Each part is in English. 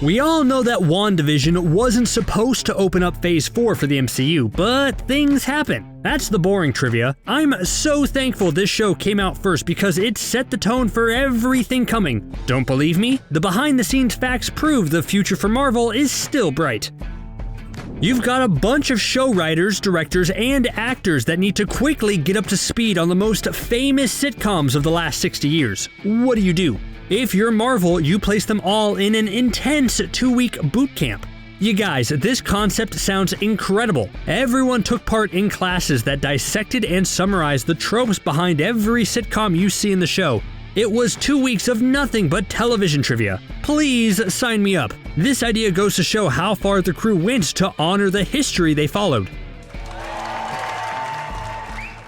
We all know that WandaVision wasn't supposed to open up Phase 4 for the MCU, but things happen. That's the boring trivia. I'm so thankful this show came out first because it set the tone for everything coming. Don't believe me? The behind-the-scenes facts prove the future for Marvel is still bright. You've got a bunch of show writers, directors, and actors that need to quickly get up to speed on the most famous sitcoms of the last 60 years. What do? If you're Marvel, you place them all in an intense 2-week boot camp. You guys, this concept sounds incredible. Everyone took part in classes that dissected and summarized the tropes behind every sitcom you see in the show. It was 2 weeks of nothing but television trivia. Please sign me up. This idea goes to show how far the crew went to honor the history they followed.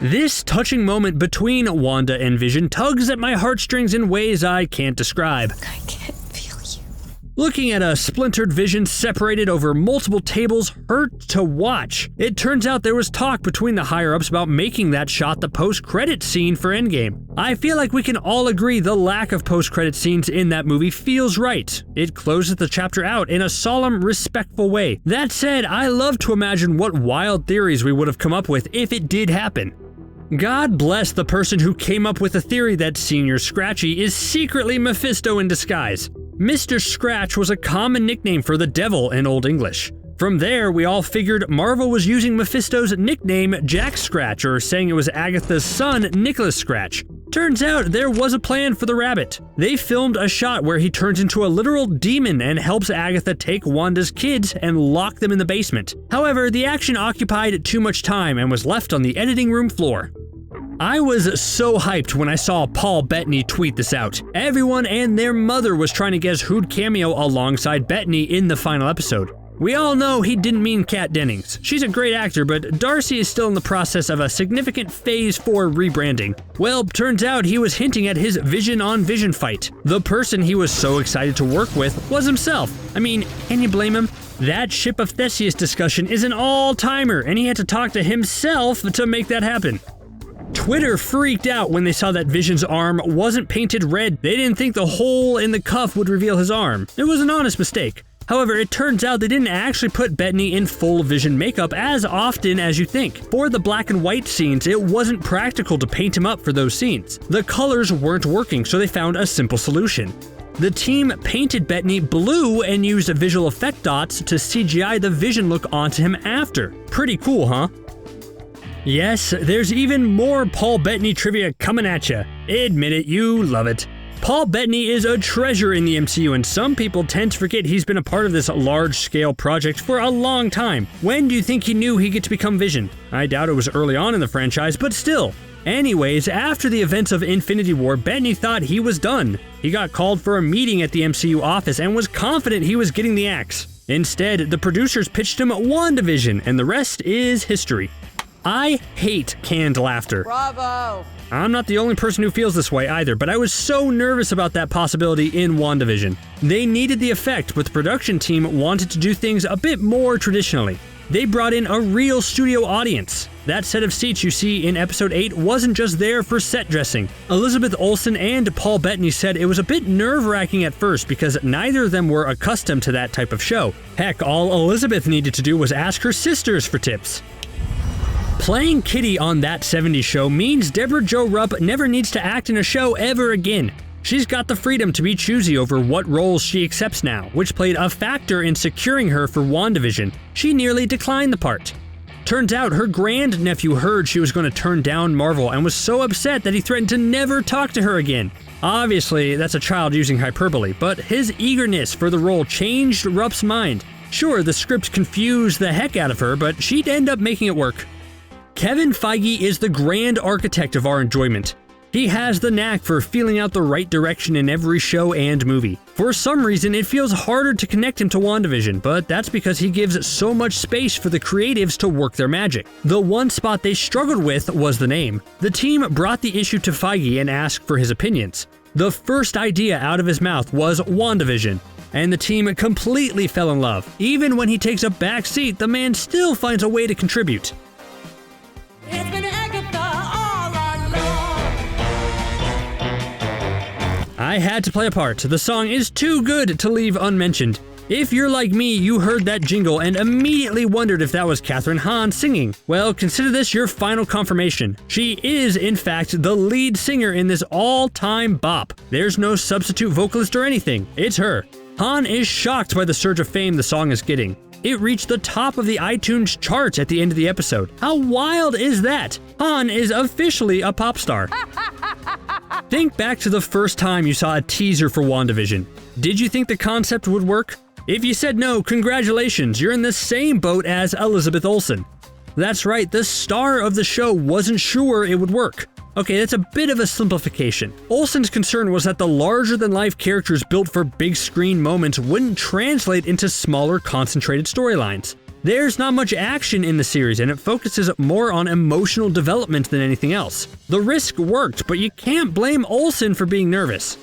This touching moment between Wanda and Vision tugs at my heartstrings in ways I can't describe. I can't feel you. Looking at a splintered Vision separated over multiple tables hurt to watch. It turns out there was talk between the higher-ups about making that shot the post-credit scene for Endgame. I feel like we can all agree the lack of post-credit scenes in that movie feels right. It closes the chapter out in a solemn, respectful way. That said, I love to imagine what wild theories we would have come up with if it did happen. God bless the person who came up with the theory that Senior Scratchy is secretly Mephisto in disguise. Mr. Scratch was a common nickname for the devil in Old English. From there, we all figured Marvel was using Mephisto's nickname Jack Scratch, or saying it was Agatha's son, Nicholas Scratch. Turns out there was a plan for the rabbit. They filmed a shot where he turns into a literal demon and helps Agatha take Wanda's kids and lock them in the basement. However, the action occupied too much time and was left on the editing room floor. I was so hyped when I saw Paul Bettany tweet this out. Everyone and their mother was trying to guess who'd cameo alongside Bettany in the final episode. We all know he didn't mean Kat Dennings. She's a great actor, but Darcy is still in the process of a significant Phase 4 rebranding. Well, turns out he was hinting at his Vision on Vision fight. The person he was so excited to work with was himself. I mean, can you blame him? That Ship of Theseus discussion is an all-timer, and he had to talk to himself to make that happen. Twitter freaked out when they saw that Vision's arm wasn't painted red. They didn't think the hole in the cuff would reveal his arm. It was an honest mistake. However, it turns out they didn't actually put Bettany in full Vision makeup as often as you think. For the black and white scenes, it wasn't practical to paint him up for those scenes. The colors weren't working, so they found a simple solution. The team painted Bettany blue and used visual effect dots to CGI the Vision look onto him after. Pretty cool, huh? Yes, there's even more Paul Bettany trivia coming at ya. Admit it, you love it. Paul Bettany is a treasure in the MCU, and some people tend to forget he's been a part of this large-scale project for a long time. When do you think he knew he'd get to become Vision? I doubt it was early on in the franchise, but still. Anyways, after the events of Infinity War, Bettany thought he was done. He got called for a meeting at the MCU office and was confident he was getting the axe. Instead, the producers pitched him WandaVision, and the rest is history. I hate canned laughter. Bravo! I'm not the only person who feels this way either, but I was so nervous about that possibility in WandaVision. They needed the effect, but the production team wanted to do things a bit more traditionally. They brought in a real studio audience. That set of seats you see in episode 8 wasn't just there for set dressing. Elizabeth Olsen and Paul Bettany said it was a bit nerve-wracking at first because neither of them were accustomed to that type of show. Heck, all Elizabeth needed to do was ask her sisters for tips. Playing Kitty on That 70s Show means Debra Jo Rupp never needs to act in a show ever again. She's got the freedom to be choosy over what roles she accepts now, which played a factor in securing her for WandaVision. She nearly declined the part. Turns out her grandnephew heard she was going to turn down Marvel and was so upset that he threatened to never talk to her again. Obviously, that's a child using hyperbole, but his eagerness for the role changed Rupp's mind. Sure, the script confused the heck out of her, but she'd end up making it work. Kevin Feige is the grand architect of our enjoyment. He has the knack for feeling out the right direction in every show and movie. For some reason, it feels harder to connect him to WandaVision, but that's because he gives so much space for the creatives to work their magic. The one spot they struggled with was the name. The team brought the issue to Feige and asked for his opinions. The first idea out of his mouth was WandaVision, and the team completely fell in love. Even when he takes a back seat, the man still finds a way to contribute. It's been Agatha all along. I had to play a part. The song is too good to leave unmentioned. If you're like me, you heard that jingle and immediately wondered if that was Kathryn Hahn singing. Well, consider this your final confirmation. She is, in fact, the lead singer in this all-time bop. There's no substitute vocalist or anything. It's her. Hahn is shocked by the surge of fame the song is getting. It reached the top of the iTunes charts at the end of the episode. How wild is that? Hahn is officially a pop star. Think back to the first time you saw a teaser for WandaVision. Did you think the concept would work? If you said no, congratulations, you're in the same boat as Elizabeth Olsen. That's right, the star of the show wasn't sure it would work. Okay, that's a bit of a simplification. Olsen's concern was that the larger-than-life characters built for big-screen moments wouldn't translate into smaller, concentrated storylines. There's not much action in the series, and it focuses more on emotional development than anything else. The risk worked, but you can't blame Olsen for being nervous.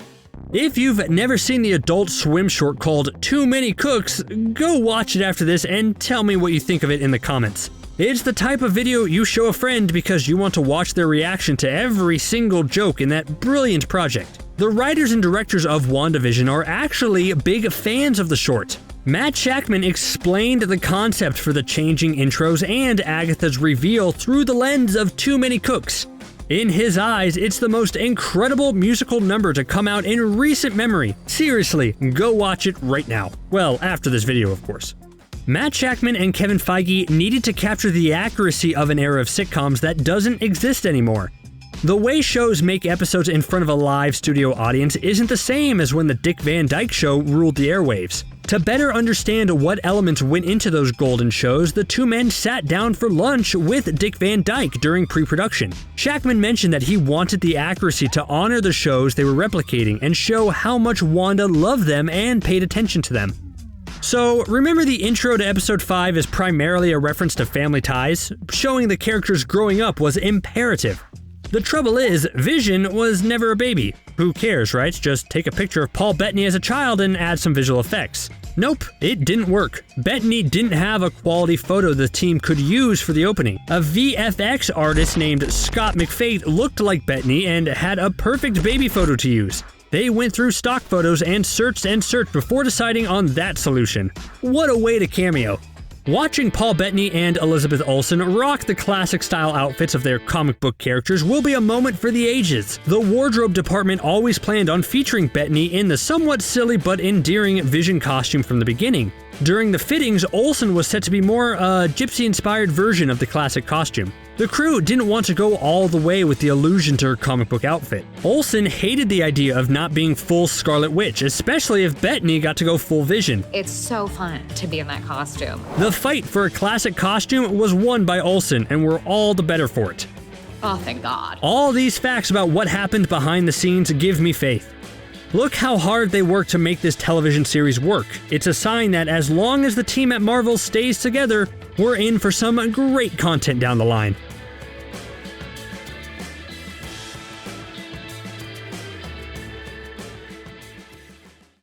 If you've never seen the Adult Swim short called Too Many Cooks, go watch it after this and tell me what you think of it in the comments. It's the type of video you show a friend because you want to watch their reaction to every single joke in that brilliant project. The writers and directors of WandaVision are actually big fans of the short. Matt Shakman explained the concept for the changing intros and Agatha's reveal through the lens of Too Many Cooks. In his eyes, it's the most incredible musical number to come out in recent memory. Seriously, go watch it right now. Well, after this video, of course. Matt Shakman and Kevin Feige needed to capture the accuracy of an era of sitcoms that doesn't exist anymore. The way shows make episodes in front of a live studio audience isn't the same as when the Dick Van Dyke Show ruled the airwaves. To better understand what elements went into those golden shows, the two men sat down for lunch with Dick Van Dyke during pre-production. Shakman mentioned that he wanted the accuracy to honor the shows they were replicating and show how much Wanda loved them and paid attention to them. So, remember the intro to episode 5 is primarily a reference to family ties? Showing the characters growing up was imperative. The trouble is, Vision was never a baby. Who cares, right? Just take a picture of Paul Bettany as a child and add some visual effects. Nope, it didn't work. Bettany didn't have a quality photo the team could use for the opening. A VFX artist named Scott McFate looked like Bettany and had a perfect baby photo to use. They went through stock photos and searched before deciding on that solution. What a way to cameo. Watching Paul Bettany and Elizabeth Olsen rock the classic-style outfits of their comic book characters will be a moment for the ages. The wardrobe department always planned on featuring Bettany in the somewhat silly but endearing Vision costume from the beginning. During the fittings, Olsen was set to be more a gypsy-inspired version of the classic costume. The crew didn't want to go all the way with the allusion to her comic book outfit. Olsen hated the idea of not being full Scarlet Witch, especially if Bettany got to go full Vision. It's so fun to be in that costume. The fight for a classic costume was won by Olsen, and we're all the better for it. Oh, thank God. All these facts about what happened behind the scenes give me faith. Look how hard they worked to make this television series work. It's a sign that as long as the team at Marvel stays together, we're in for some great content down the line.